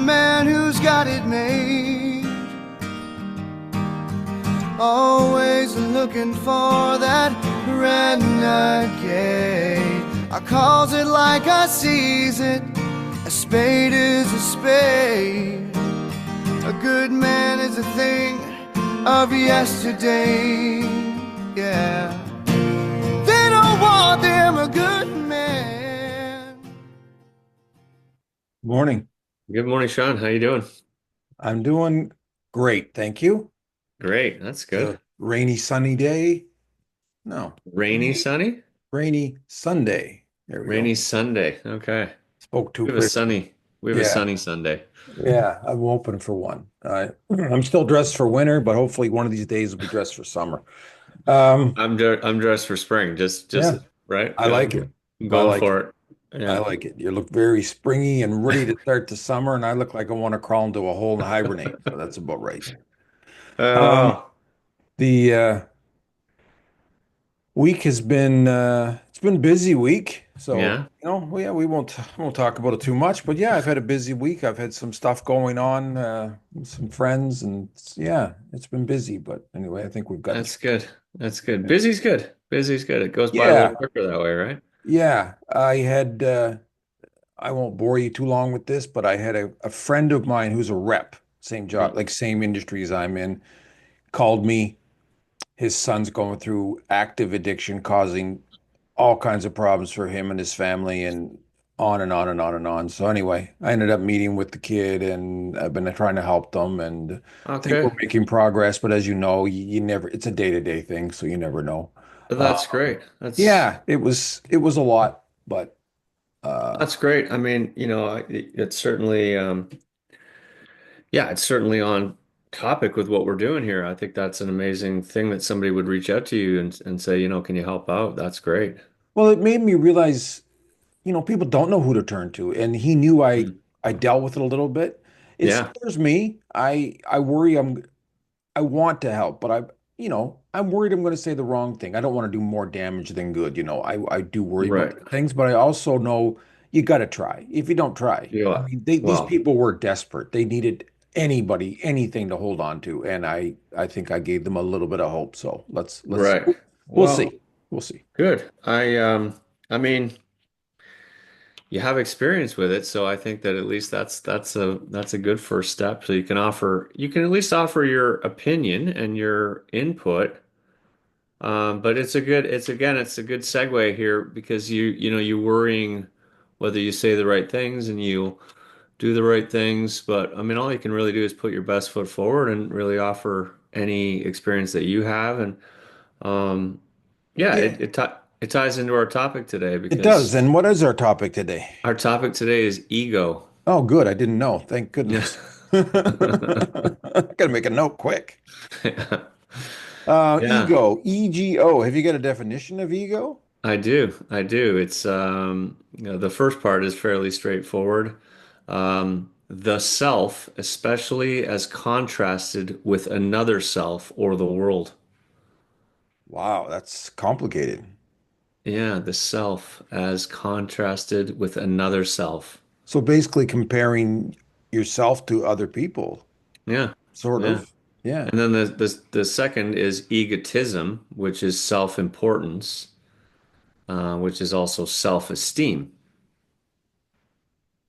man who's got it made, always looking for that renegade. I calls it like I sees it, a spade is a spade. A good man is a thing of yesterday, yeah. They don't want them a good man. Morning. Good morning, Sean. How you doing? I'm doing great, thank you. Great. That's It's good. a rainy, sunny day. No, Rainy, sunny? rainy Sunday. There we go. Rainy Sunday. Okay. Spoke too We have a quick. sunny, we have a Yeah, sunny Sunday. yeah. I'm hoping for one. I'm still dressed for winter, but hopefully one of these days will be dressed for summer. Um, I'm dressed for spring. Just yeah, right. I like it. I'm I going like for it. it. I Yeah. like it. You look very springy and ready to start the summer, and I look like I want to crawl into a hole and hibernate. So that's about right. Um, Oh, the week has been it's been a busy week. So, yeah. yeah, we won't talk about it too much, but yeah, I've had a busy week. I've had some stuff going on with some friends and yeah, it's been busy, but anyway, I think we've gotten That's through good. That's good. it. Busy's good. Busy's good. It goes by a little Yeah, quicker that way, right? yeah. I won't bore you too long with this, but I had a friend of mine who's a rep, same Mm. job, like same industry as I'm in, called me. His son's going through active addiction, causing all kinds of problems for him and his family and on and on and on and on. So anyway, I ended up meeting with the kid and I've been trying to help them and I think we're Okay. making progress, but as you know, you never, it's a day-to-day thing, so you never know. Uh, That's great. That's yeah, it was a lot, but uh that's great. I mean, it's certainly yeah, it's certainly on topic with what we're doing here. I think that's an amazing thing that somebody would reach out to you and say, can you help out? That's great. well, it made me realize, people don't know who to turn to, and he knew I Mm. I dealt with it a little bit. It Yeah, scares me. I worry I want to help, but I'm worried I'm going to say the wrong thing. I don't want to do more damage than good. I do worry about right. those things, but I also know you got to try. If you don't try, I Yeah. mean, these Well, people were desperate. They needed anybody, anything to hold on to, and I think I gave them a little bit of hope. So let's right. we'll Well, see. We'll see. good. I mean, you have experience with it, so I think that at least that's a good first step. So you can at least offer your opinion and your input. But it's a good segue here because you're worrying whether you say the right things and you do the right things. But I mean, all you can really do is put your best foot forward and really offer any experience that you have. And um, yeah, Yeah, it ties into our topic today it does. because And what is our topic today? our topic today is ego. Oh, good. I didn't know. Thank Yeah. goodness. Gotta make a note quick. Yeah, Ego, ego. Have you got a definition of ego? I do. I do. It's the first part is fairly straightforward. The self, especially as contrasted with another self or the world. Wow, that's complicated. Yeah, the self as contrasted with another self. So basically comparing yourself to other people, Yeah, sort yeah. of. Yeah. And then the second is egotism, which is self-importance, which is also self-esteem.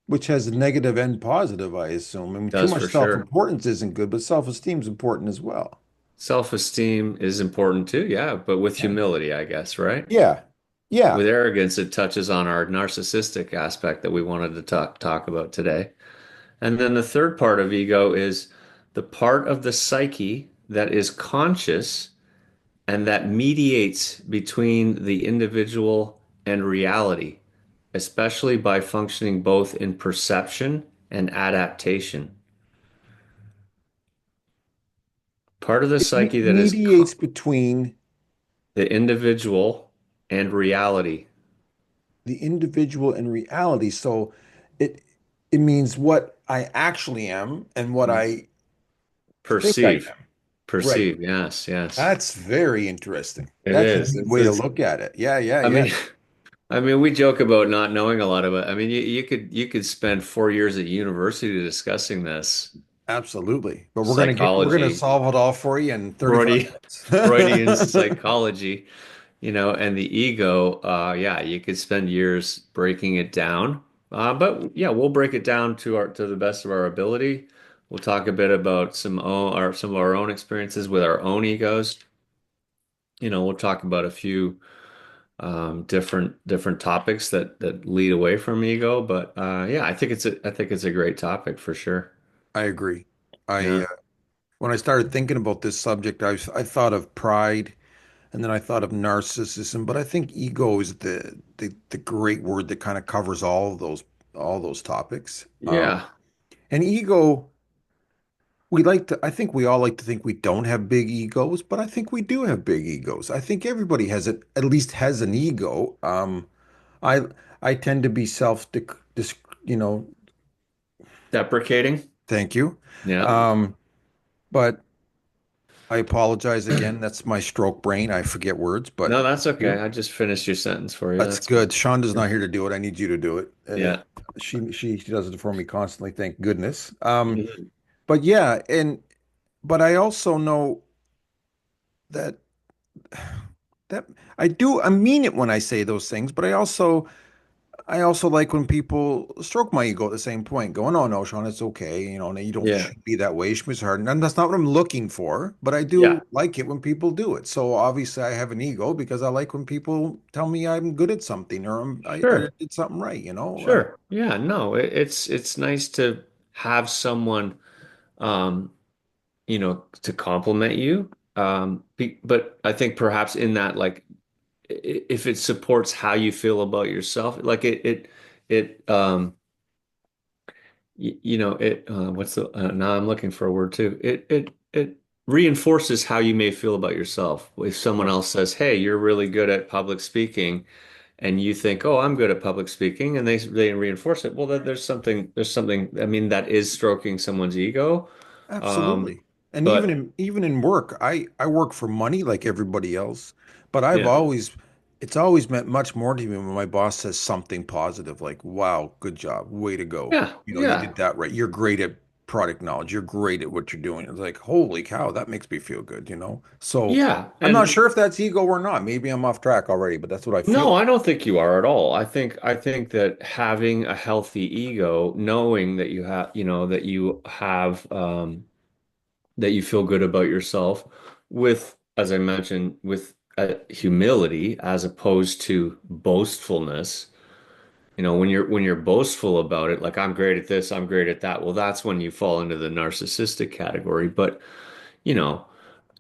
Which has a negative and positive, I assume. I mean, too Does much for sure. self-importance isn't good, but self-esteem is important as well. Self-esteem is important too, yeah, but with Yeah. humility, I guess, right? Yeah. Yeah. With arrogance, it touches on our narcissistic aspect that we wanted to talk about today. And then the third part of ego is the part of the psyche that is conscious and that mediates between the individual and reality, especially by functioning both in perception and adaptation. Part of the It psyche that is mediates between the individual and reality. the individual and reality. So it it means what I actually am and what I think I Perceive. am. Right. Perceive. Yes, yes. That's very interesting. It That's a is. neat way to look at it. Yeah, yeah, I yeah. mean, I mean, we joke about not knowing a lot of it. I mean, you could spend 4 years at university discussing this Absolutely. But we're gonna psychology, solve it all for you in 35 Freudian Freudian minutes. psychology, and the ego. Yeah, you could spend years breaking it down. But yeah, we'll break it down to the best of our ability. We'll talk a bit about some of our own experiences with our own egos. We'll talk about a few different topics that lead away from ego. But yeah, I think it's a great topic for sure. I agree. I Yeah, When I started thinking about this subject, I thought of pride and then I thought of narcissism, but I think ego is the great word that kind of covers all those topics. yeah, And ego, I think we all like to think we don't have big egos, but I think we do have big egos. I think everybody has it, at least has an ego. I I tend to be you know, deprecating. thank you. Yeah. Um, but I apologize again. That's my stroke brain. I forget words, but No, that's thank okay. you. I just finished your sentence for you. That's That's fine. good. Shonda's not here to do it. I need you to do it. Yeah. She does it for me constantly. Thank goodness. Mhm. But yeah, but I also know that that I mean it when I say those things, but I also like when people stroke my ego at the same point, going, "Oh no, Sean, it's okay. You don't Yeah. should be that way. You should be hard." And that's not what I'm looking for, but I Yeah. do like it when people do it. So obviously, I have an ego because I like when people tell me I'm good at something or I Sure. did something right. Sure. Yeah. No, it's nice to have someone to compliment you. But I think perhaps in that, like, if it supports how you feel about yourself, like it what's the now I'm looking for a word too. It reinforces how you may feel about yourself. If someone Right. else says, "Hey, you're really good at public speaking," and you think, "Oh, I'm good at public speaking," and they reinforce it, well, there's something. I mean, that is stroking someone's ego. Um, Absolutely. And but even in work, I work for money like everybody else, but yeah, it's always meant much more to me when my boss says something positive like, "Wow, good job. Way to go. yeah, You yeah, did that right. You're great at product knowledge. You're great at what you're doing." It's like, "Holy cow, that makes me feel good." So, yeah. I'm not And sure if that's ego or not. Maybe I'm off track already, but that's what I no, feel. I don't think you are at all. I think that having a healthy ego, knowing that that you feel good about yourself with, as I mentioned, with humility as opposed to boastfulness. When you're boastful about it, like I'm great at this, I'm great at that. Well, that's when you fall into the narcissistic category. But you know,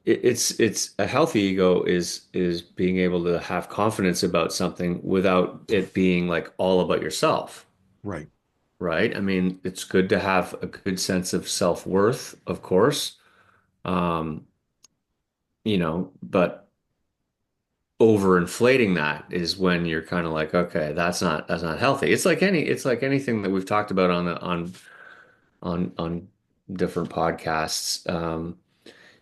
it's a healthy ego is being able to have confidence about something without it being like all about yourself, Right. right? I mean, it's good to have a good sense of self-worth, of course. Um, but overinflating that is when you're kind of like, okay, that's not healthy. It's like anything that we've talked about on different podcasts.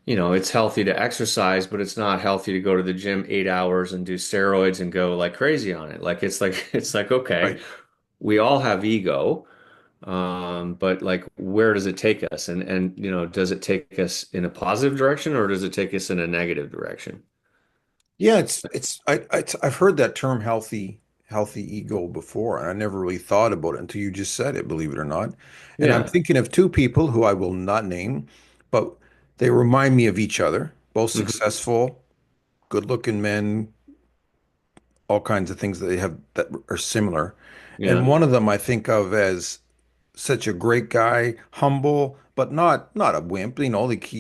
It's healthy to exercise, but it's not healthy to go to the gym 8 hours and do steroids and go like crazy on it. Like it's like okay, Right. we all have ego, but like where does it take us? And does it take us in a positive direction or does it take us in a negative direction? Yeah, I've heard that term healthy ego before, and I never really thought about it until you just said it, believe it or not. And I'm Yeah. thinking of two people who I will not name, but they remind me of each other, both Hmm. successful, good-looking men, all kinds of things that they have that are similar. And Yeah. one of them I think of as such a great guy, humble, but not a wimp, like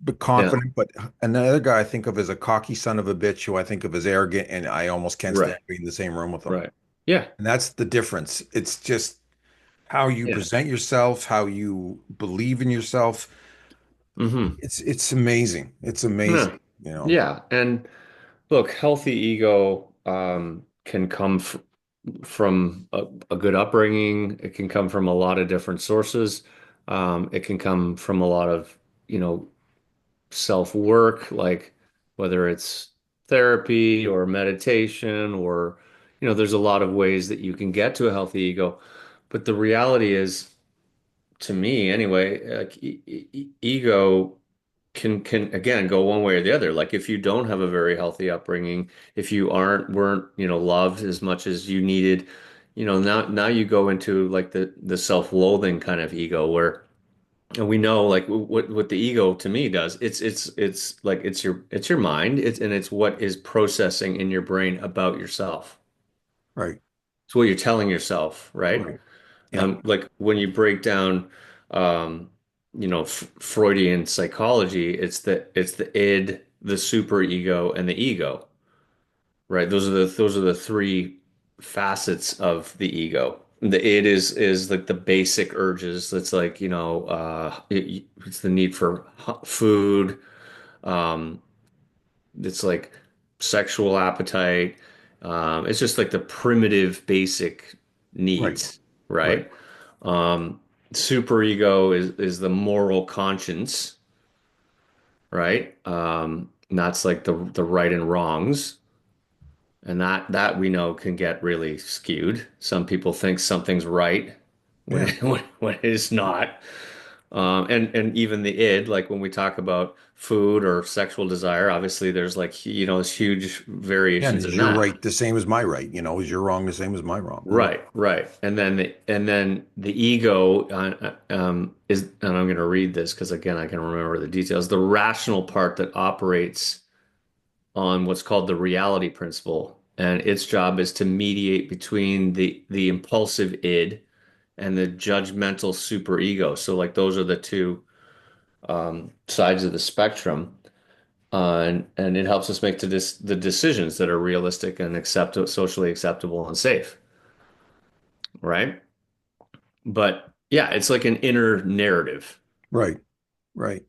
but Yeah. confident. But another guy I think of as a cocky son of a bitch who I think of as arrogant, and I almost can't stand Right. being in the same room with him. Right. Yeah. And that's the difference. It's just how you Yeah. present yourself, how you believe in yourself. Hmm. It's amazing. It's amazing, Yeah. you know. Yeah. And look, healthy ego can come f from a good upbringing. It can come from a lot of different sources. It can come from a lot of, you know, self-work, like whether it's therapy or meditation or, there's a lot of ways that you can get to a healthy ego, but the reality is, to me anyway, like ego can again go one way or the other. Like if you don't have a very healthy upbringing, if you weren't, loved as much as you needed, now you go into like the self-loathing kind of ego where, and we know like what the ego to me does. It's like it's your mind. It's what is processing in your brain about yourself. Right. It's what you're telling yourself, right? Right. Yeah. Like when you break down, um, F Freudian psychology, it's the id, the superego, and the ego, right? Those are the three facets of the ego. The id is like the basic urges. That's like, it's the need for food. Um, it's like sexual appetite. It's just like the primitive basic Right. needs, Right. right? Um, Superego is the moral conscience, right? And that's like the right and wrongs, and that we know can get really skewed. Some people think something's right when Yeah. when it is not. And even the id, like when we talk about food or sexual desire, obviously there's like, there's huge Yeah. And variations is in your that. right the same as my right? Is your wrong the same as my wrong? Right, right. And then the ego is, and I'm going to read this because again I can remember the details. The rational part that operates on what's called the reality principle, and its job is to mediate between the impulsive id and the judgmental superego. So like those are the two sides of the spectrum. And it helps us make the decisions that are realistic and socially acceptable and safe, right? But yeah, it's like an inner narrative. Right. Right.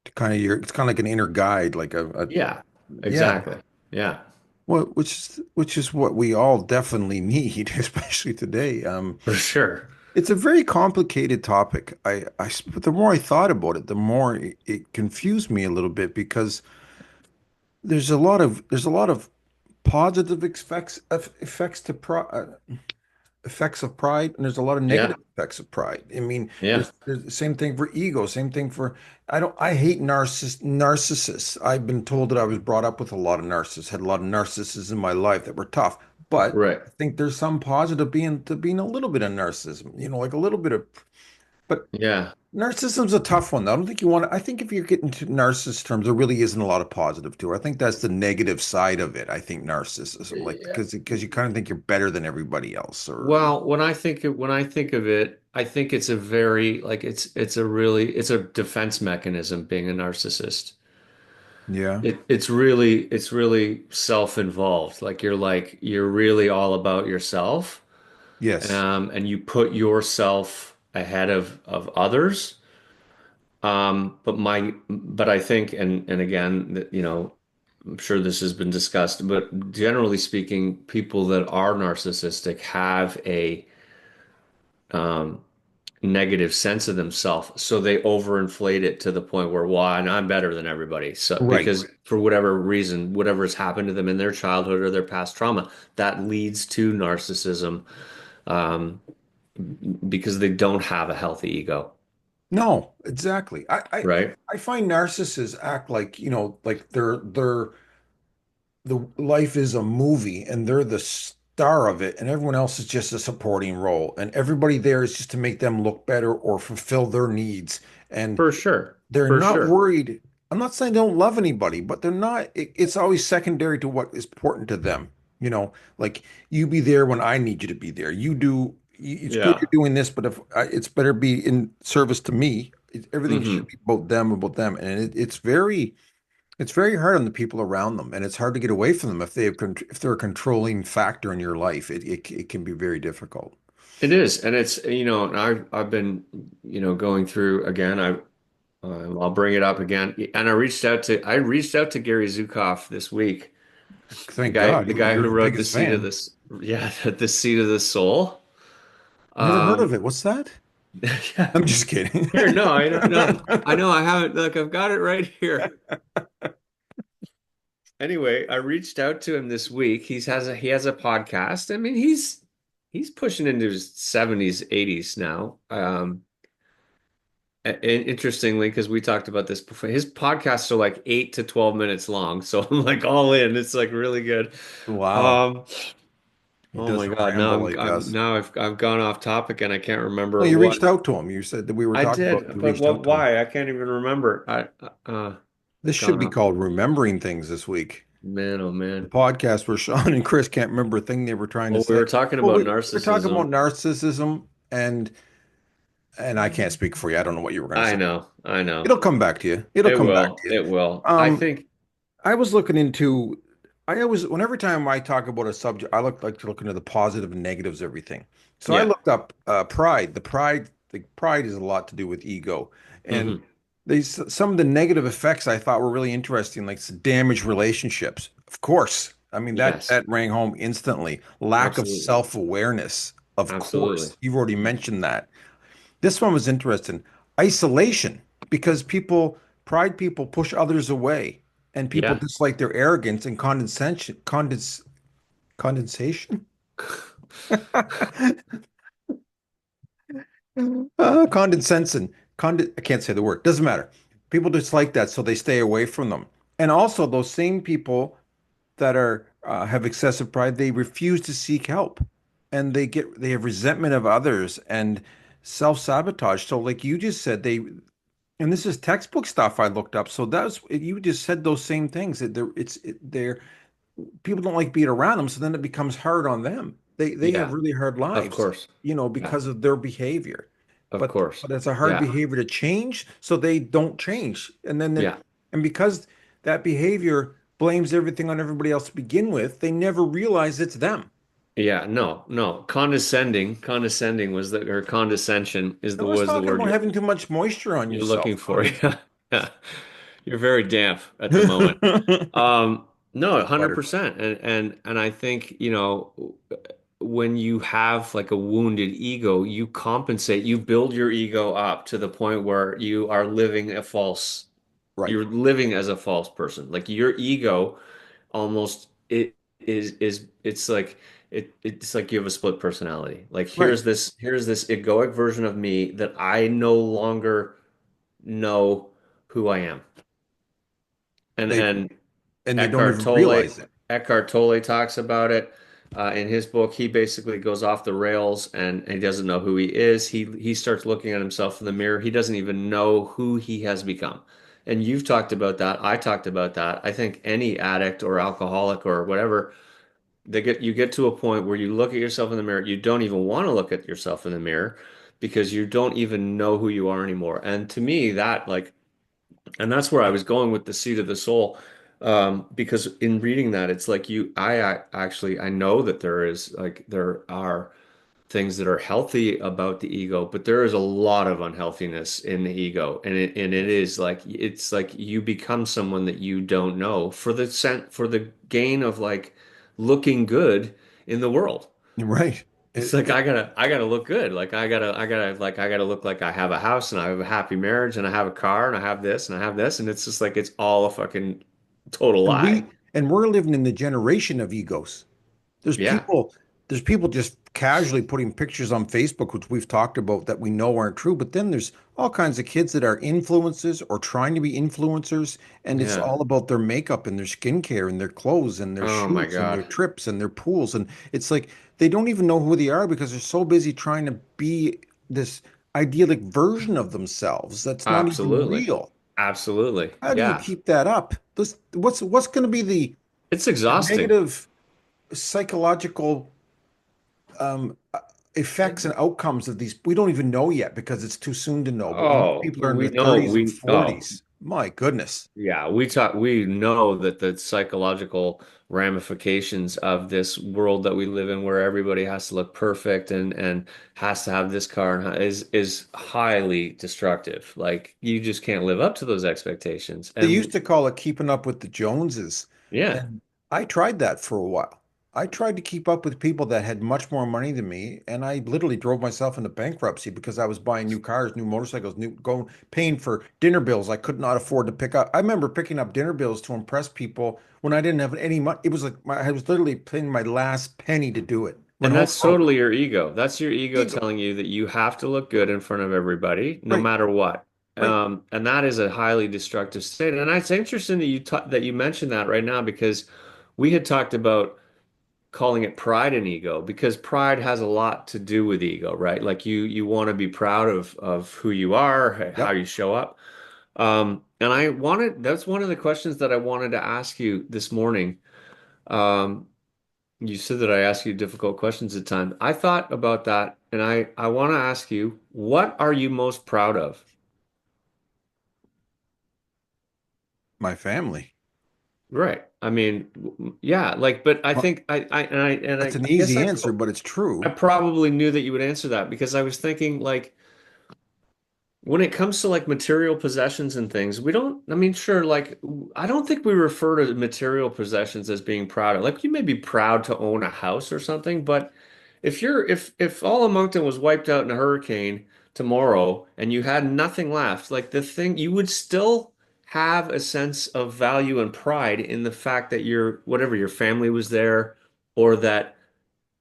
It's kind of like an inner guide, like Yeah, yeah. exactly. Yeah, Well, which is what we all definitely need, especially today. for sure. It's a very complicated topic. But the more I thought about it, the more it confused me a little bit because there's a lot of positive effects to effects of pride, and there's a lot of Yeah, negative effects of pride. I mean, yeah, there's the same thing for ego, same thing for I hate narcissists. I've been told that I was brought up with a lot of narcissists, had a lot of narcissists in my life that were tough. But right. I think there's some positive being a little bit of narcissism, like a little bit of but Yeah, narcissism's a tough one. I don't think you want to. I think if you're getting to narcissist terms, there really isn't a lot of positive to it. I think that's the negative side of it. I think narcissism, like yeah. because you kind of think you're better than everybody else, or Well, when I think of it, I think it's a very like it's a defense mechanism being a narcissist. yeah, It's really self-involved. Like you're really all about yourself, yes, and you put yourself ahead of others. But I think, and again, that, I'm sure this has been discussed, but generally speaking, people that are narcissistic have a um, negative sense of themselves, so they overinflate it to the point where, well, and I'm better than everybody. So right. because for whatever reason, whatever has happened to them in their childhood or their past trauma, that leads to narcissism, um, because they don't have a healthy ego, No, exactly. right? I find narcissists act like like they're the life is a movie and they're the star of it and everyone else is just a supporting role and everybody there is just to make them look better or fulfill their needs and For sure, they're for not sure. worried. I'm not saying they don't love anybody, but they're not it's always secondary to what is important to them. Like you be there when I need you to be there. It's good Yeah. you're doing this, but if it's better be in service to me. Everything should Hmm. be about them and it's very hard on the people around them, and it's hard to get away from them if they're a controlling factor in your life. It can be very difficult. It is, and it's and I've been going through again. I'll bring it up again, and I reached out to Gary Zukav this week, the Thank guy God, the guy you're who his wrote the biggest seed of fan. this, yeah, the seed of the soul. Never heard of Um, it. What's that? yeah, I'm just kidding. here, no, I don't know, I know, I haven't. Look, I've got it right here. Anyway, I reached out to him this week. He has a podcast. I mean, he's pushing into his 70s, 80s now. Interestingly, because we talked about this before, his podcasts are like 8 to 12 minutes long. So I'm like all in. It's like really good. Wow. Um, He oh my doesn't God. ramble like us. I've gone off topic and I can't No, remember you what reached out to him. You said that we were I talking about, did, you but reached what, out to him. why? I can't even remember. This should Gone be off. called Remembering Things this week. Man, oh The man. podcast where Sean and Chris can't remember a thing they were trying to Well, we say. were talking Well, about we're talking about narcissism. narcissism and I can't speak for you. I don't know what you were going to say. I know. It'll come back to you. It'll come back to you. It will. I Um, think, I was looking into. I always, whenever time I talk about a subject, I like to look into the positive and negatives of everything. So I yeah. looked up pride. The pride is a lot to do with ego, and Hmm. these some of the negative effects I thought were really interesting, like damaged relationships. Of course, I mean Yes, that rang home instantly. Lack of absolutely. self-awareness. Of Absolutely. course, you've already mentioned that. This one was interesting. Isolation, because pride people push others away, and people Yeah. dislike their arrogance and condensation, condescension. I can't say the word. Doesn't matter. People dislike that, so they stay away from them. And also, those same people that are have excessive pride, they refuse to seek help, and they have resentment of others and self-sabotage. So, like you just said, and this is textbook stuff I looked up. So that's you just said those same things that they're people don't like being around them. So then it becomes hard on them. They have Yeah. really hard Of lives, course. Yeah. because of their behavior. Of But course. it's a hard Yeah. behavior to change, so they don't change. Yeah. And because that behavior blames everything on everybody else to begin with, they never realize it's them. Yeah. No, no. Condescending was the, or condescension I was was the talking word about having too much moisture on you're looking yourself. for. Yeah. Yeah. You're very damp at the moment. No, Butter. 100%. And I think, when you have like a wounded ego, you compensate, you build your ego up to the point where Right. you're living as a false person. Like your ego almost it is it's like you have a split personality. Like Right. here's this egoic version of me that I no longer know who I am. And They and and they don't Eckhart even Tolle realize it. Eckhart Tolle talks about it in his book. He basically goes off the rails and he doesn't know who he is. He starts looking at himself in the mirror. He doesn't even know who he has become. And you've talked about that. I talked about that. I think any addict or alcoholic or whatever, you get to a point where you look at yourself in the mirror. You don't even want to look at yourself in the mirror because you don't even know who you are anymore. And to me, and that's where I was going with the seed of the soul. Because in reading that, it's like actually, I know that there are things that are healthy about the ego, but there is a lot of unhealthiness in the ego. And it is like, it's like you become someone that you don't know for the gain of like looking good in the world. Right. It's like I gotta look good. Like I gotta look like I have a house and I have a happy marriage and I have a car and I have this and I have this and it's just like it's all a fucking total And lie. we're living in the generation of egos. There's Yeah. people there's people just casually putting pictures on Facebook, which we've talked about that we know aren't true. But then there's all kinds of kids that are influencers or trying to be influencers, and it's Yeah. all about their makeup and their skincare and their clothes and their Oh my shoes and their God. trips and their pools. And it's like they don't even know who they are because they're so busy trying to be this idyllic version of themselves that's not even Absolutely. real. Absolutely. How do you Yeah. keep that up? What's going to be It's the exhausting. negative psychological effects and outcomes of these? We don't even know yet because it's too soon to know. But when Oh, people are in we their know 30s and oh 40s, my goodness. yeah, we know that the psychological ramifications of this world that we live in where everybody has to look perfect and has to have this car is highly destructive. Like you just can't live up to those expectations. They used And to call it keeping up with the Joneses. yeah, And I tried that for a while. I tried to keep up with people that had much more money than me, and I literally drove myself into bankruptcy because I was buying new cars, new motorcycles, new going paying for dinner bills I could not afford to pick up. I remember picking up dinner bills to impress people when I didn't have any money. It was like I was literally paying my last penny to do it. Went And home that's broke. totally your ego. That's your ego Ego. telling you that you have to look good in front of everybody, no Right, matter what. right. And that is a highly destructive state. And it's interesting that you mentioned that right now because we had talked about calling it pride and ego because pride has a lot to do with ego, right? Like you want to be proud of who you are, how Yep. you show up. And that's one of the questions that I wanted to ask you this morning. Um, you said that I ask you difficult questions at times. I thought about that, and I want to ask you, what are you most proud of? My family. Right. I mean, yeah, like, but I Well, think that's an I guess easy answer, but it's I true. probably knew that you would answer that because I was thinking like when it comes to like material possessions and things, we don't, I mean, sure, like, I don't think we refer to material possessions as being proud of. Like, you may be proud to own a house or something, but if all of Moncton was wiped out in a hurricane tomorrow and you had nothing left, like the thing, you would still have a sense of value and pride in the fact that whatever, your family was there or that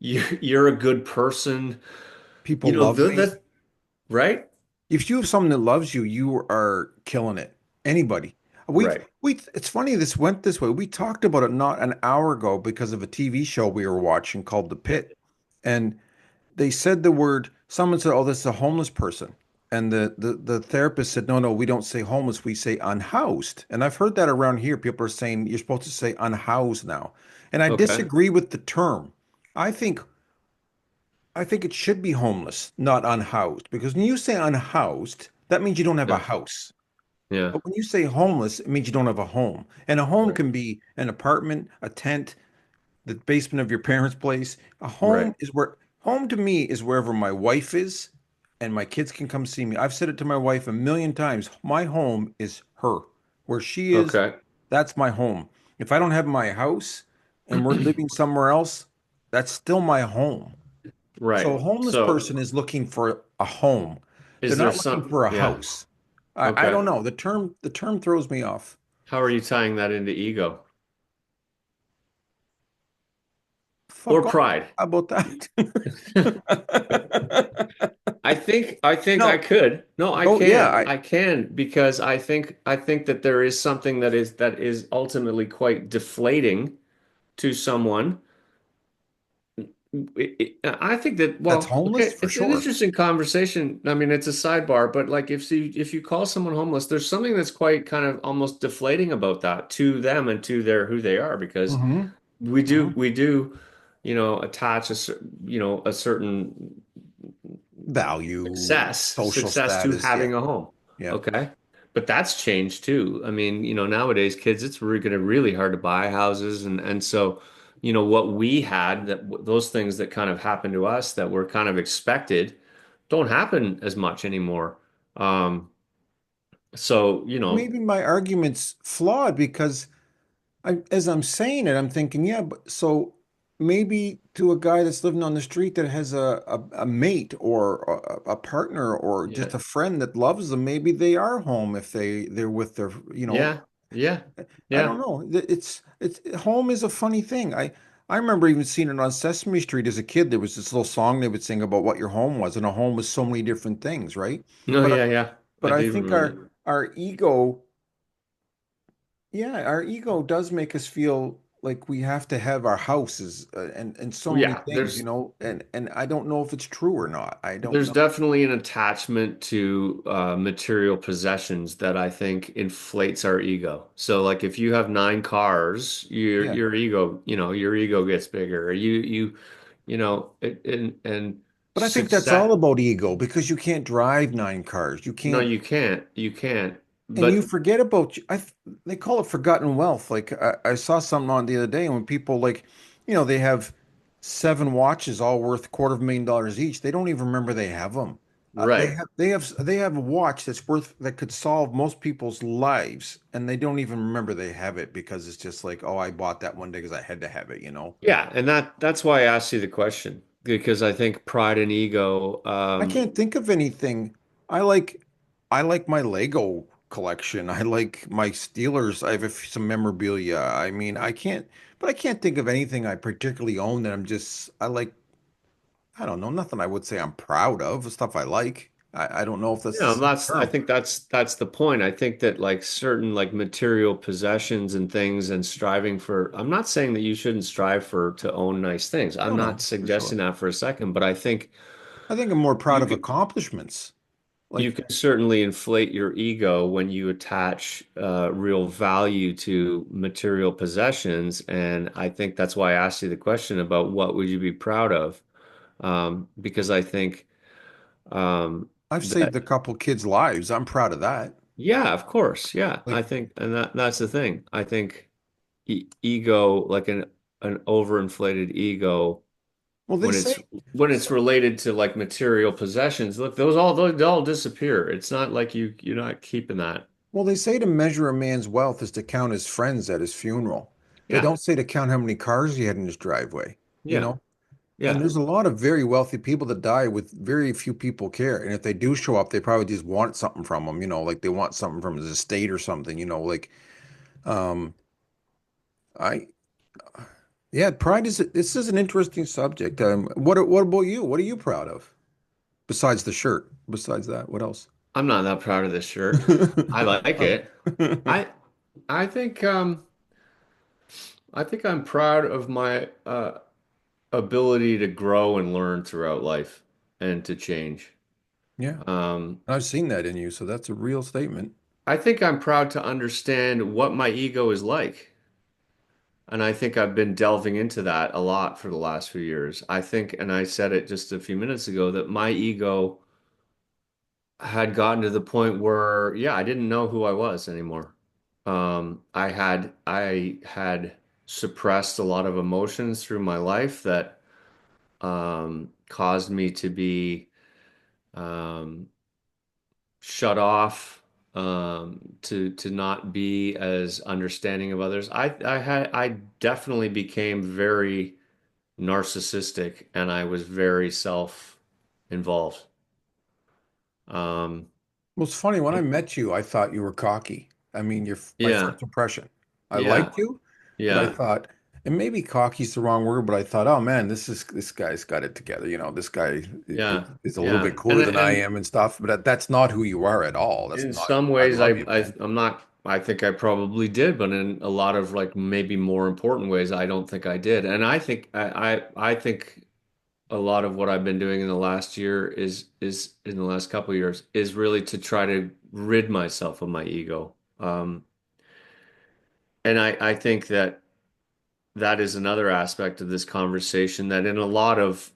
you're a good person. People love me. That, right? If you have someone that loves you, you are killing it. Anybody. Right. It's funny this went this way. We talked about it not an hour ago because of a TV show we were watching called The Yeah. Pit. And they said the word, someone said, "Oh, this is a homeless person." And the therapist said, "No, no, we don't say homeless, we say unhoused." And I've heard that around here. People are saying you're supposed to say unhoused now. And I Okay. disagree with the term. I think I think it should be homeless, not unhoused, because when you say unhoused, that means you don't have a Yeah. house. Yeah. But when you say homeless, it means you don't have a home. And a home Right. can be an apartment, a tent, the basement of your parents' place. A Right. home to me is wherever my wife is and my kids can come see me. I've said it to my wife a million times. My home is her. Where she is, Okay. that's my home. If I don't have my house and we're living somewhere else, that's still my home. So a Right. homeless So person is looking for a home. They're is there not looking some, for a yeah. house. I Okay. don't know. The term throws me off. How are you tying that into ego or Fuck off. pride? How about that? I think I No. could. No, I Oh yeah. can. I can because I think that there is something that is ultimately quite deflating to someone. I think that, That's well, homeless okay, for it's an sure. interesting conversation. I mean, it's a sidebar, but like if you call someone homeless, there's something that's quite kind of almost deflating about that to them and to their who they are because Hmm. we do Hmm. we do, attach a certain Value, success social success to status. Yeah. having a home. Yeah. Okay. But that's changed too. I mean, nowadays kids, it's really going to really hard to buy houses and so, what we had those things that kind of happened to us that were kind of expected don't happen as much anymore. Um, so, Maybe my argument's flawed because as I'm saying it, I'm thinking, yeah, but so maybe to a guy that's living on the street that has a mate or a partner or yeah. just a friend that loves them, maybe they are home if they're with their, Yeah. Yeah. I don't Yeah. know. It's home is a funny thing. I remember even seeing it on Sesame Street as a kid. There was this little song they would sing about what your home was, and a home was so many different things, right? No, But yeah, yeah. I but I do think remember that. our ego, yeah, our ego does make us feel like we have to have our houses and so Well, many yeah, things, and I don't know if it's true or not. I don't there's know. definitely an attachment to material possessions that I think inflates our ego. So, like, if you have nine cars, Yeah, your ego gets bigger. And but I think that's all success. about ego because you can't drive nine cars. You No, can't. you can't. You can't. And you But forget about they call it forgotten wealth. Like I saw something on the other day when people like, they have seven watches all worth $250,000 each. They don't even remember they have them. They Right. have a watch that could solve most people's lives, and they don't even remember they have it because it's just like, oh, I bought that one day because I had to have it, you know. Yeah, and that's why I asked you the question because I think pride and ego. I can't think of anything. I like I like my Lego collection. I like my Steelers. I have some memorabilia. I mean, I can't think of anything I particularly own that I like. I don't know, nothing I would say I'm proud of. Stuff I like. I don't know if that's the Yeah, same I term. think that's the point. I think that like certain like material possessions and things and striving for, I'm not saying that you shouldn't strive for to own nice things. I'm No, not no, for suggesting sure. that for a second, but I think I think I'm more proud you of can accomplishments. you Like, can certainly inflate your ego when you attach real value to material possessions. And I think that's why I asked you the question about what would you be proud of? Because I think I've that saved a couple kids' lives. I'm proud of that. yeah, of course. Yeah. I Like, think, and that's the thing. I think ego, like an overinflated ego, well, they when say, it's related to like material possessions, look, they all disappear. It's not like you're not keeping that. they say to measure a man's wealth is to count his friends at his funeral. They Yeah. don't say to count how many cars he had in his driveway, you Yeah. know? And Yeah. there's a lot of very wealthy people that die with very few people care. And if they do show up, they probably just want something from them, like they want something from his estate or something, like, um, I, yeah, this is an interesting subject. What about you? What are you proud of besides the shirt? Besides that, what else? I'm not that proud of this shirt. I like it. I I think I think I'm proud of my ability to grow and learn throughout life and to change. Yeah, Um, I've seen that in you, so that's a real statement. I think I'm proud to understand what my ego is like. And I think I've been delving into that a lot for the last few years. I think, and I said it just a few minutes ago, that my ego had gotten to the point where, yeah, I didn't know who I was anymore. I had suppressed a lot of emotions through my life that caused me to be um, shut off, to not be as understanding of others. I definitely became very narcissistic and I was very self-involved. Um, Well, it's funny, when I met you, I thought you were cocky. I mean, my yeah, first impression. I yeah, liked you, but I yeah, thought, and maybe cocky's the wrong word, but I thought, oh man, this guy's got it together. This guy yeah, is a little yeah. bit cooler than I And am and stuff. But that's not who you are at all. That's in not. some I ways, love you, man. I'm not. I think I probably did, but in a lot of like maybe more important ways, I don't think I did. And I think a lot of what I've been doing in the last year is in the last couple of years is really to try to rid myself of my ego. And I think that that is another aspect of this conversation that in a lot of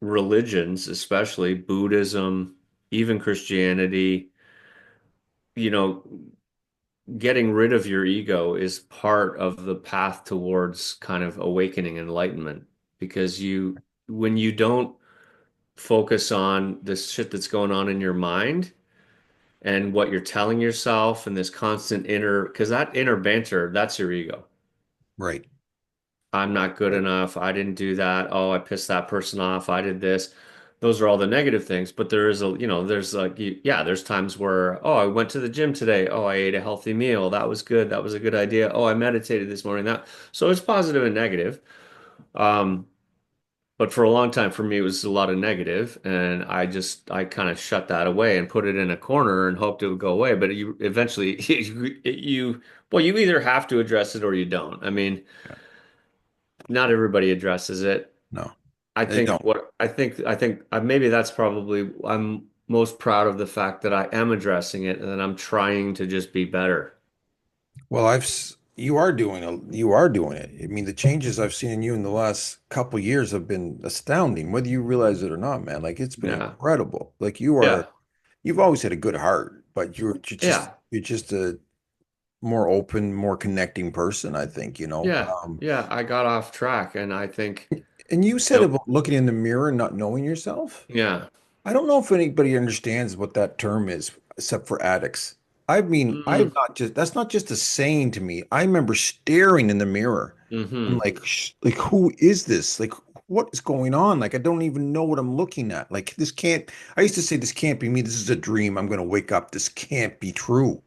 religions, especially Buddhism, even Christianity, you know, getting rid of your ego is part of the path towards kind of awakening enlightenment because when you don't focus on this shit that's going on in your mind and what you're telling yourself and this constant because that inner banter, that's your ego. Right. I'm not good Right. enough. I didn't do that. Oh, I pissed that person off. I did this. Those are all the negative things. But there is there's like, yeah, there's times where, oh, I went to the gym today. Oh, I ate a healthy meal. That was good. That was a good idea. Oh, I meditated this morning. So it's positive and negative. Um, but for a long time, for me, it was a lot of negative, and I kind of shut that away and put it in a corner and hoped it would go away. But you eventually, you either have to address it or you don't. I mean, Yeah. not everybody addresses it. No, I they think don't. maybe that's probably I'm most proud of the fact that I am addressing it and that I'm trying to just be better. Well, you are doing it. I mean, the changes I've seen in you in the last couple years have been astounding, whether you realize it or not, man. Like it's been Yeah. incredible. Like Yeah. you've always had a good heart, but Yeah. you're just a more open, more connecting person, I think, Yeah. Yeah. I got off track and I think And you said And about looking in the mirror and not knowing yourself. yeah. I don't know if anybody understands what that term is, except for addicts. I mean, Mm, that's not just a saying to me. I remember staring in the mirror and hmm. like, like, who is this? Like, what is going on? Like, I don't even know what I'm looking at. Like, I used to say, this can't be me. This is a dream. I'm going to wake up. This can't be true.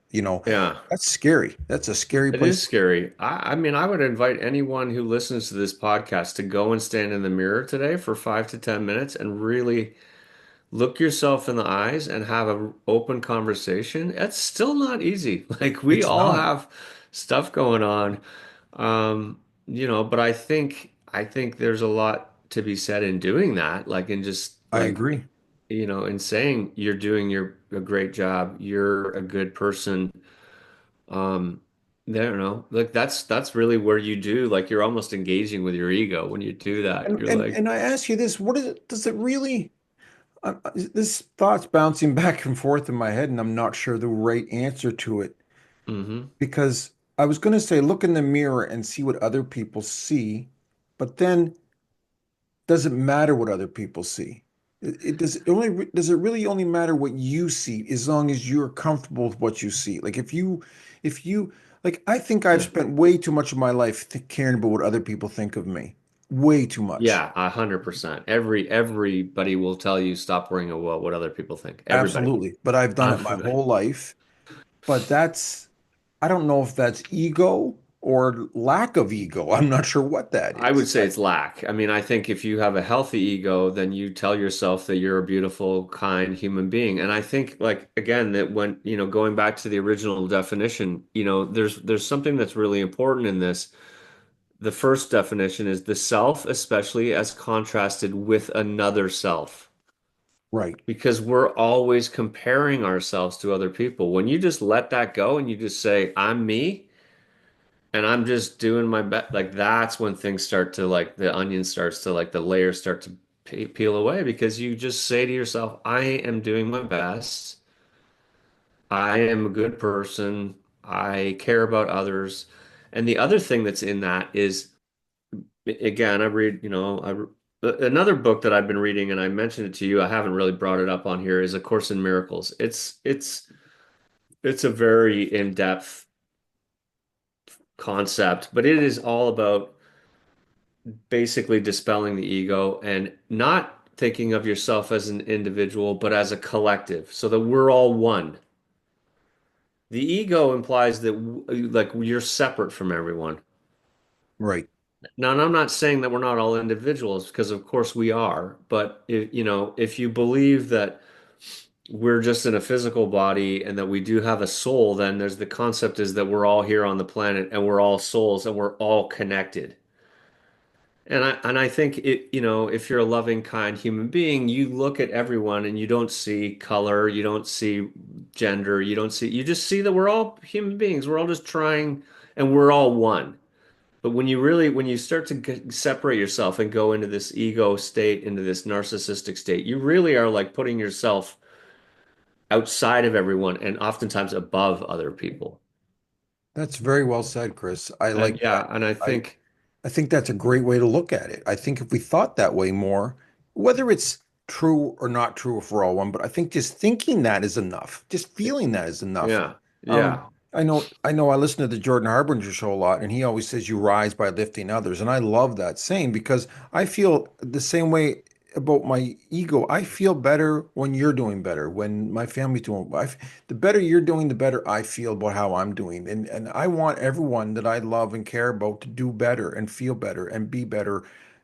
Yeah. That's scary. That's a scary It place. is scary. I mean, I would invite anyone who listens to this podcast to go and stand in the mirror today for 5 to 10 minutes and really look yourself in the eyes and have an open conversation. It's still not easy. Like we It's all not. have stuff going on. But I think there's a lot to be said in doing that, like in just I like, agree. in saying you're doing a great job, you're a good person. Um, I don't know. Like that's really where you do like you're almost engaging with your ego when you do that. And You're and like, and I ask you this, what is it? Does it really? This thought's bouncing back and forth in my head, and I'm not sure the right answer to it mm-hmm. because I was going to say look in the mirror and see what other people see, but then does it matter what other people see? Does it really only matter what you see as long as you're comfortable with what you see? Like if you like I think I've Yeah. spent way too much of my life caring about what other people think of me. Way too much. Yeah, 100%. Everybody will tell you stop worrying about what other people think. Everybody. Absolutely. But I've done it my Um, whole life. But I don't know if that's ego or lack of ego. I'm not sure what that I would is. say it's lack. I mean, I think if you have a healthy ego, then you tell yourself that you're a beautiful, kind human being. And I think, like, again, that when, going back to the original definition, there's something that's really important in this. The first definition is the self, especially as contrasted with another self. Right. Because we're always comparing ourselves to other people. When you just let that go and you just say, I'm me and I'm just doing my best, like that's when things start to like the onion starts to like the layers start to peel away because you just say to yourself, I am doing my best. I am a good person. I care about others. And the other thing that's in that is, again, I read, another book that I've been reading, and I mentioned it to you. I haven't really brought it up on here. Is A Course in Miracles. It's a very in-depth concept, but it is all about basically dispelling the ego and not thinking of yourself as an individual, but as a collective, so that we're all one. The ego implies that like you're separate from everyone. Right. Now, and I'm not saying that we're not all individuals, because of course we are, but if you believe that we're just in a physical body and that we do have a soul, then there's the concept is that we're all here on the planet and we're all souls and we're all connected. And I think if you're a loving, kind human being, you look at everyone and you don't see color, you don't see gender, you just see that we're all human beings. We're all just trying and we're all one. But when you start to separate yourself and go into this ego state, into this narcissistic state, you really are like putting yourself outside of everyone and oftentimes above other people. That's very well said, Chris. I And like yeah, that. and I I think, I think that's a great way to look at it. I think if we thought that way more, whether it's true or not true for all one, but I think just thinking that is enough. Just feeling that is enough. yeah, Um, yeah, I know I listen to the Jordan Harbinger show a lot, and he always says you rise by lifting others. And I love that saying because I feel the same way about my ego. I feel better when you're doing better, when my family's doing the better you're doing, the better I feel about how I'm doing. And I want everyone that I love and care about to do better and feel better and be better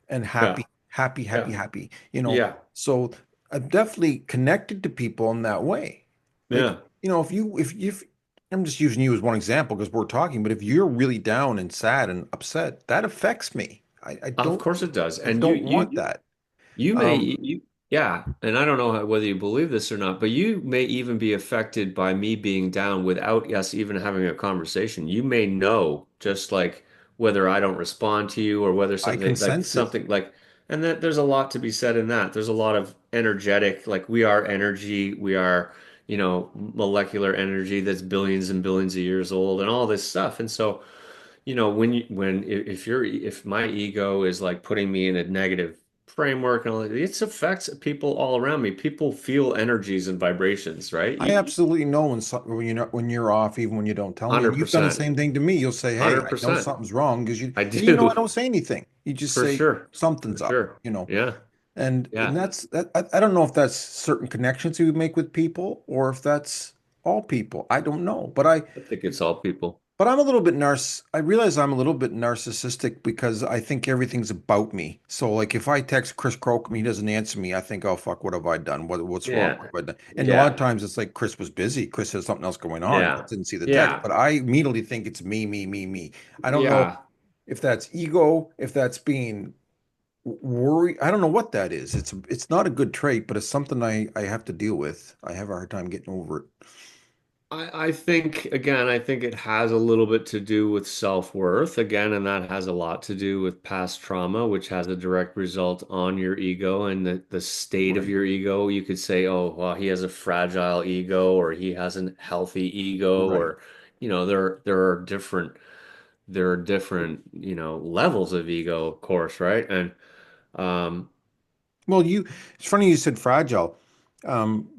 and yeah, happy, happy, happy, yeah, happy. yeah, So I'm definitely connected to people in that way. Like, yeah. if I'm just using you as one example because we're talking, but if you're really down and sad and upset, that affects me. Of course it does. I And don't want that. you may, Um, you, yeah, and I don't know whether you believe this or not, but you may even be affected by me being down without us even having a conversation. You may know just like whether I don't respond to you or whether I can something like sense it. something like, and that there's a lot to be said in that. There's a lot of energetic, like we are energy, we are, molecular energy that's billions and billions of years old and all this stuff. And so, if my ego is like putting me in a negative framework and all that, it affects people all around me. People feel energies and vibrations, right? I absolutely know when you're off, even when you don't tell me. And you've done the 100%. same thing to me. You'll say, "Hey, I know 100%. something's wrong," because I I do. don't say anything. You just For say sure. For something's up, sure. you know. Yeah. And Yeah. that's that. I don't know if that's certain connections you make with people or if that's all people. I don't know, I think it's all people. but I'm a little bit I realize I'm a little bit narcissistic because I think everything's about me. So like if I text Chris Crocom, he doesn't answer me, I think, oh fuck, what have I done? What's wrong? What Yeah. have I done? And a lot of Yeah. times it's like Chris was busy. Chris has something else going on. I Yeah. didn't see the text, Yeah. but I immediately think it's me, me, me, me. I don't know Yeah. if that's ego, if that's being worry. I don't know what that is. It's not a good trait, but it's something I have to deal with. I have a hard time getting over it. I think again, I think it has a little bit to do with self-worth again, and that has a lot to do with past trauma, which has a direct result on your ego and the state of Right. your ego. You could say, oh, well, he has a fragile ego or he has a healthy ego, Right. or there are different, levels of ego, of course, right? And um Well, it's funny you said fragile.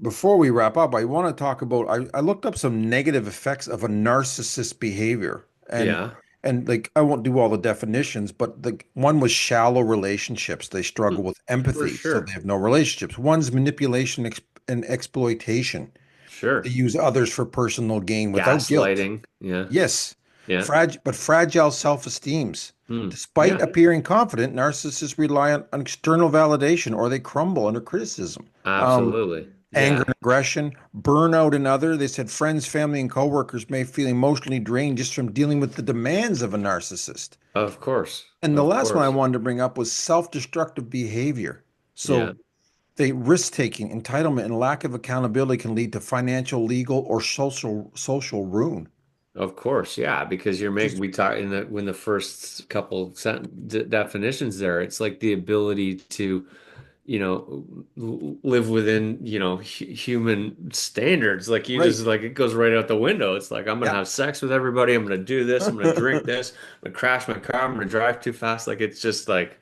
Before we wrap up, I want to talk about, I looked up some negative effects of a narcissist behavior. yeah, And like, I won't do all the definitions, but the one was shallow relationships. They struggle with for empathy, so they sure. have no relationships. One's manipulation and exploitation. They Sure. use others for personal gain without guilt. Gaslighting. Yeah. Yes, Yeah. but fragile self-esteems. Despite Yeah. appearing confident, narcissists rely on external validation or they crumble under criticism. Absolutely. Anger Yeah. and aggression, burnout and other. They said friends, family, and coworkers may feel emotionally drained just from dealing with the demands of a narcissist. Of course. And the Of last one I course. wanted to bring up was self-destructive behavior. Yeah. So they risk-taking, entitlement, and lack of accountability can lead to financial, legal, or social ruin. Of course. Yeah. Because Just we talk in when the first couple definitions there, it's like the ability to, live within, human standards. Like you just right. like it goes right out the window. It's like I'm gonna Yeah. have sex with everybody. I'm gonna do this. I'm gonna drink this. I'm gonna crash my car. I'm gonna drive too fast. Like it's just like,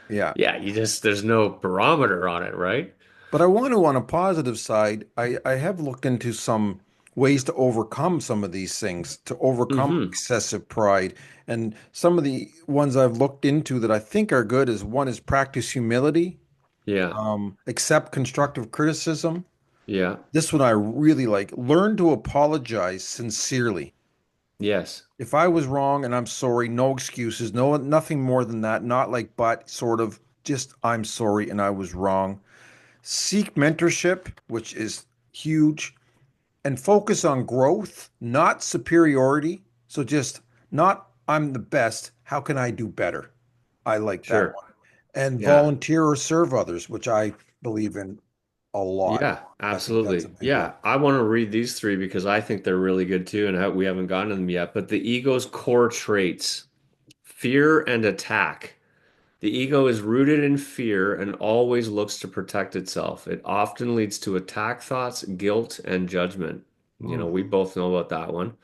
Yeah. yeah, there's no barometer on it, right? But I want to, on a positive side, I have looked into some ways to overcome some of these things, to overcome Hmm. excessive pride. And some of the ones I've looked into that I think are good is one is practice humility, Yeah. accept constructive criticism. Yeah. This one I really like. Learn to apologize sincerely. Yes. If I was wrong and I'm sorry, no excuses, no nothing more than that, not like but sort of just I'm sorry and I was wrong. Seek mentorship, which is huge, and focus on growth, not superiority. So just not I'm the best. How can I do better? I like that Sure. one. And Yeah. volunteer or serve others, which I believe in a lot. Yeah, I think that's a absolutely. big one. Yeah, I want to read these three because I think they're really good too, and we haven't gotten to them yet. But the ego's core traits: fear and attack. The ego is rooted in fear and always looks to protect itself. It often leads to attack thoughts, guilt, and judgment. Mm, We both know about that one.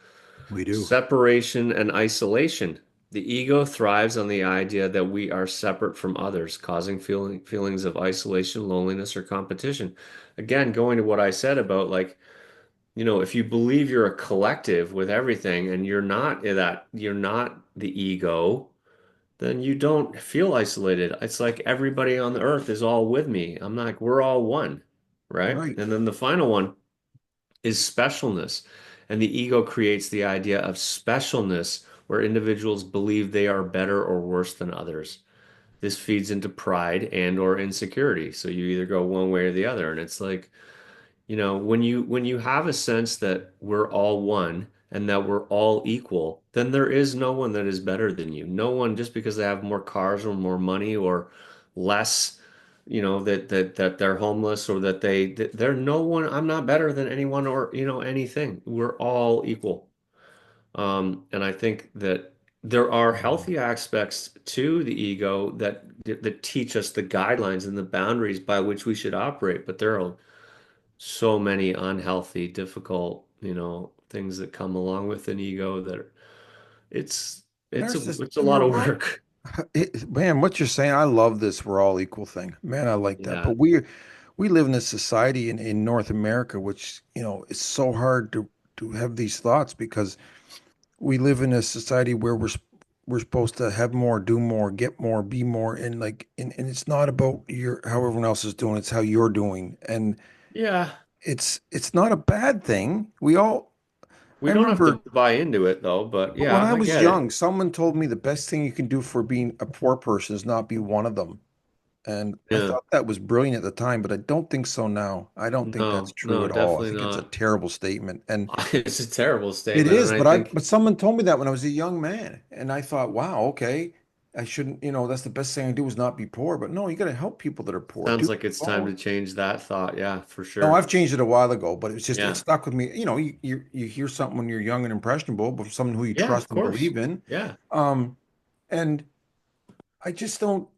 we do. Separation and isolation. The ego thrives on the idea that we are separate from others, causing feelings of isolation, loneliness, or competition. Again, going to what I said about like, if you believe you're a collective with everything and you're not the ego, then you don't feel isolated. It's like everybody on the earth is all with me. I'm like, we're all one, right? Right. And then the final one is specialness. And the ego creates the idea of specialness where individuals believe they are better or worse than others. This feeds into pride and or insecurity. So you either go one way or the other. And it's like, when you have a sense that we're all one and that we're all equal, then there is no one that is better than you. No one just because they have more cars or more money or less, that they're homeless or that they're no one. I'm not better than anyone or anything. We're all equal. And I think that there are healthy aspects to the ego that teach us the guidelines and the boundaries by which we should operate, but there are so many unhealthy, difficult, things that come along with an ego that it's Narcissist, it's a you lot know of what? work. Man, what you're saying, I love this we're all equal thing. Man, I like that. Yeah. But we live in a society in North America, which, it's so hard to have these thoughts because we live in a society where we're supposed to have more, do more, get more, be more, and and it's not about your how everyone else is doing, it's how you're doing. And Yeah. it's not a bad thing. We all I We don't have remember to buy into it though, but but when yeah, I I was get it. young, someone told me the best thing you can do for being a poor person is not be one of them. And I Yeah. thought that was brilliant at the time, but I don't think so now. I don't think that's No, true no, at all. I definitely think it's a not. terrible statement. And It's a terrible it statement, and is, I but think someone told me that when I was a young man. And I thought, wow, okay. I shouldn't, that's the best thing I can do is not be poor. But no, you got to help people that are poor. sounds Dude, like it's time oh, to change that thought. Yeah, for no, sure. I've changed it a while ago, but it Yeah. stuck with me. You hear something when you're young and impressionable, but from someone who you Yeah, of trust and course. believe in. Yeah. Um, and I just don't,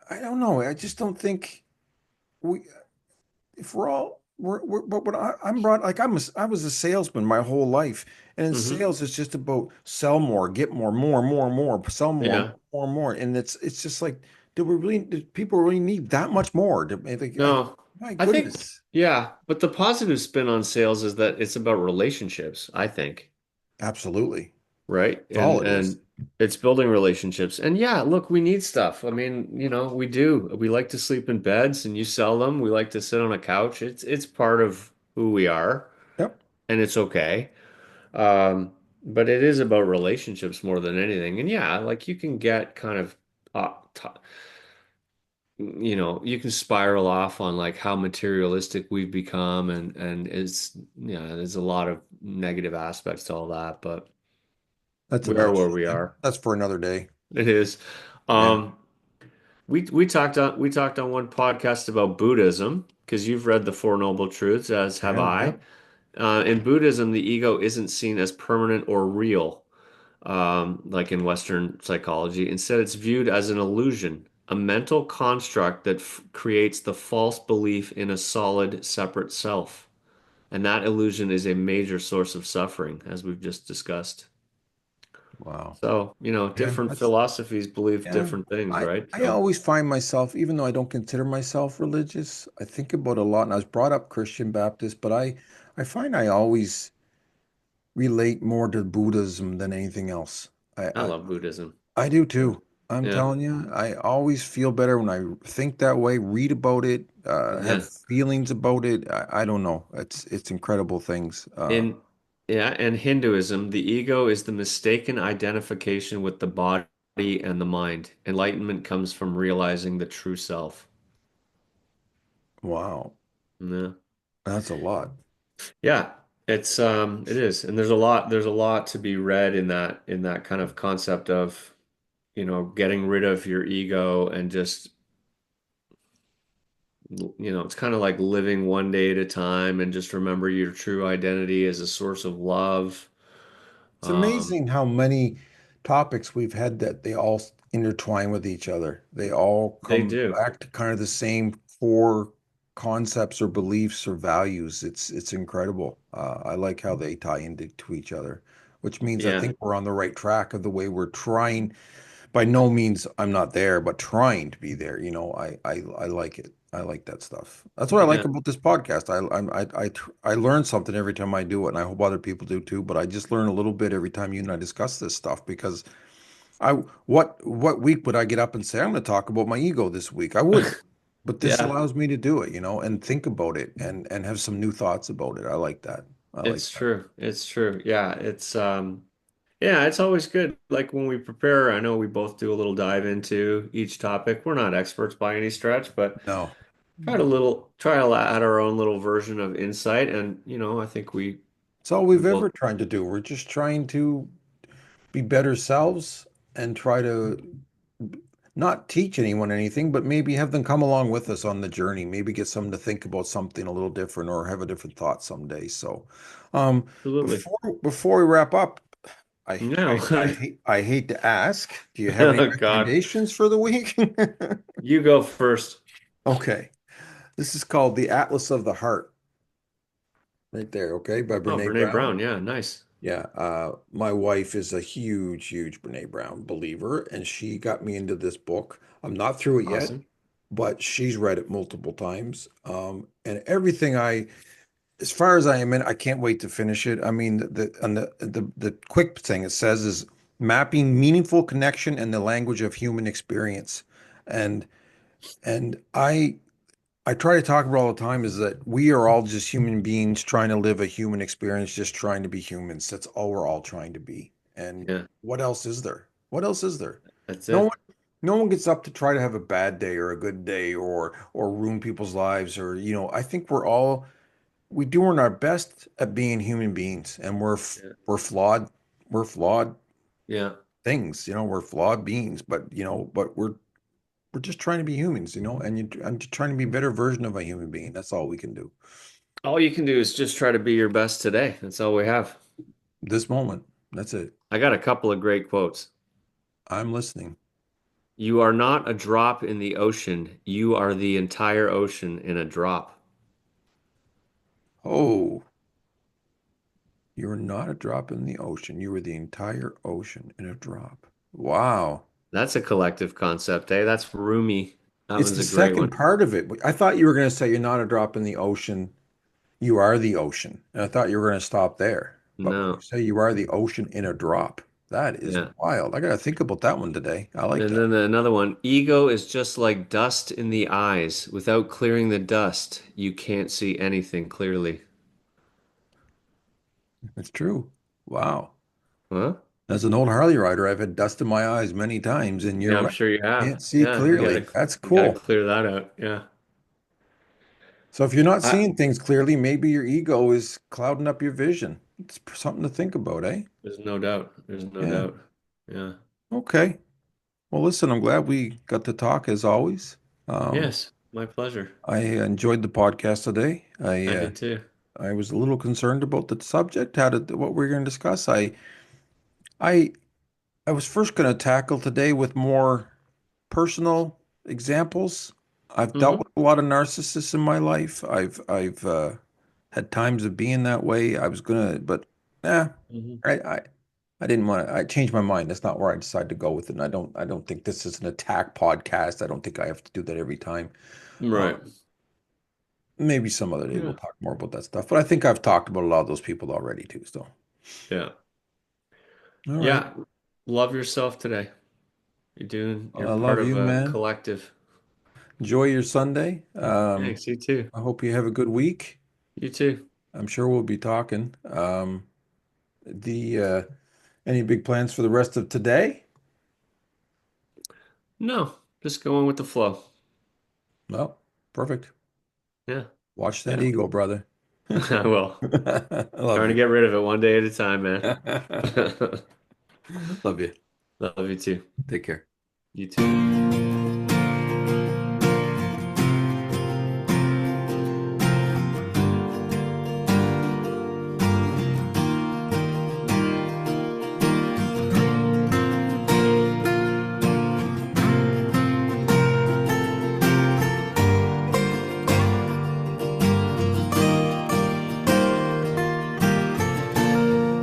I don't know. I just don't think we if we're all but what I'm brought like I was a salesman my whole life, and in Hmm. sales it's just about sell more, get more, sell Yeah. more, and it's just like did people really need that much more? No, My I think, goodness, yeah, but the positive spin on sales is that it's about relationships, I think, absolutely, right? that's all it is. And it's building relationships. And yeah, look, we need stuff. I mean, we do. We like to sleep in beds and you sell them. We like to sit on a couch. It's part of who we are, Yep, and it's okay. But it is about relationships more than anything. And yeah, like you can get kind of you can spiral off on like how materialistic we've become, and it's yeah, there's a lot of negative aspects to all that, but that's we are another where we are. that's for another day. It is. Yeah, Um, we talked on one podcast about Buddhism because you've read the Four Noble Truths, as have yeah, I. yep. In Buddhism, the ego isn't seen as permanent or real, like in Western psychology. Instead, it's viewed as an illusion, a mental construct that creates the false belief in a solid, separate self. And that illusion is a major source of suffering, as we've just discussed. Wow. So, Yeah, different that's philosophies believe yeah. different things, I right? I So, always find myself, even though I don't consider myself religious, I think about a lot, and I was brought up Christian Baptist, but I find I always relate more to Buddhism than anything else. I I I, love Buddhism. I do Yeah. too. I'm Yeah. telling you, I always feel better when I think that way, read about it, have Yeah. feelings about it. I don't know. It's incredible things. In yeah, and Hinduism, the ego is the mistaken identification with the body and the mind. Enlightenment comes from realizing the true self. Wow, Yeah. that's a lot. Yeah, it is. And there's a lot to be read in that kind of concept of, getting rid of your ego and just, it's kind of like living one day at a time and just remember your true identity as a source of love. It's Um, amazing how many topics we've had that they all intertwine with each other. They all they come do. back to kind of the same core concepts or beliefs or values. It's incredible. I like how they tie into to each other, which means I Yeah. think we're on the right track of the way we're trying. By no means I'm not there, but trying to be there. I like it. I like that stuff. That's what I like Yeah. about this podcast. I learn something every time I do it, and I hope other people do too. But I just learn a little bit every time you and I discuss this stuff because I what week would I get up and say I'm going to talk about my ego this week? I wouldn't. But this Yeah. allows me to do it, and think about it and have some new thoughts about it. I like that. I like It's that. true. It's true. Yeah, yeah, it's always good. Like when we prepare, I know we both do a little dive into each topic. We're not experts by any stretch, but No, try to add our own little version of insight. And, I think it's all we we've both ever tried to do. We're just trying to be better selves and try to not teach anyone anything, but maybe have them come along with us on the journey. Maybe get someone to think about something a little different or have a different thought someday. So, absolutely. before we wrap up, No. I hate to ask, do you have any Oh God. recommendations for the week? You go first. Okay, this is called The Atlas of the Heart, right there. Okay, by Oh, Brene Brene Brown. Brown. Yeah, nice. Yeah, my wife is a huge Brene Brown believer, and she got me into this book. I'm not through it yet, Awesome. but she's read it multiple times. And everything as far as I am in, I can't wait to finish it. I mean, the quick thing it says is mapping meaningful connection in the language of human experience, and and I try to talk about all the time is that we are all just human beings trying to live a human experience, just trying to be humans. That's all we're all trying to be. And Yeah, what else is there? What else is there? that's No one, it. no one gets up to try to have a bad day or a good day or ruin people's lives or I think we doing our best at being human beings and Yeah. we're flawed Yeah. things, we're flawed beings, but we're just trying to be humans, and just trying to be a better version of a human being. That's all we can do. All you can do is just try to be your best today. That's all we have. This moment. That's it. I got a couple of great quotes. I'm listening. You are not a drop in the ocean. You are the entire ocean in a drop. Oh, you're not a drop in the ocean. You are the entire ocean in a drop. Wow. That's a collective concept, eh? That's roomy. That It's one's the a great second one. part of it. I thought you were going to say you're not a drop in the ocean. You are the ocean. And I thought you were going to stop there. But when you No. say you are the ocean in a drop, that is Yeah. wild. I got to think about that one today. I like And that. then another one. Ego is just like dust in the eyes. Without clearing the dust, you can't see anything clearly. It's true. Wow. Huh? As an old Harley rider, I've had dust in my eyes many times, and you're Yeah, I'm right. sure you have. Can't see Yeah, clearly. That's you gotta cool. clear that out. Yeah. So if you're not I, seeing things clearly, maybe your ego is clouding up your vision. It's something to think about, eh? there's no doubt. There's no Yeah. doubt. Yeah. Okay. Well, listen, I'm glad we got to talk as always. Um, Yes, my pleasure. I enjoyed the podcast today. I did too. I was a little concerned about the subject, what we're going to discuss. I I was first going to tackle today with more personal examples. I've dealt Hmm. with a lot of narcissists in my life. I've had times of being that way. I was gonna, but eh, Hmm. I I, I didn't want to. I changed my mind. That's not where I decided to go with it. And I don't think this is an attack podcast. I don't think I have to do that every time. Right. Maybe some other day Yeah. we'll talk more about that stuff. But I think I've talked about a lot of those people already too. So, Yeah. all right. Yeah. Love yourself today. You're I part love of you, a man. collective. Enjoy your Sunday. Thanks. You too. I hope you have a good week. You too. I'm sure we'll be talking. The Any big plans for the rest of today? No, just going with the flow. Well, perfect. Yeah. Watch that Yeah. ego, brother. I will. I love Trying to you. get rid of it one day at a time, man. Love you. Love you too. Take care. You too.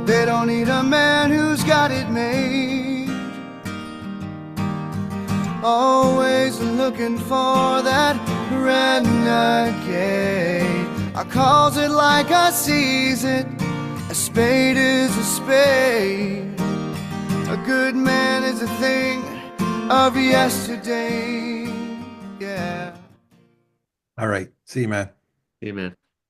They don't need a man who's got it made. Always looking for that renegade. I calls it like I sees it. A spade is a spade. A good man is a thing of yesterday. Yeah. All right. See you, man. See you, man.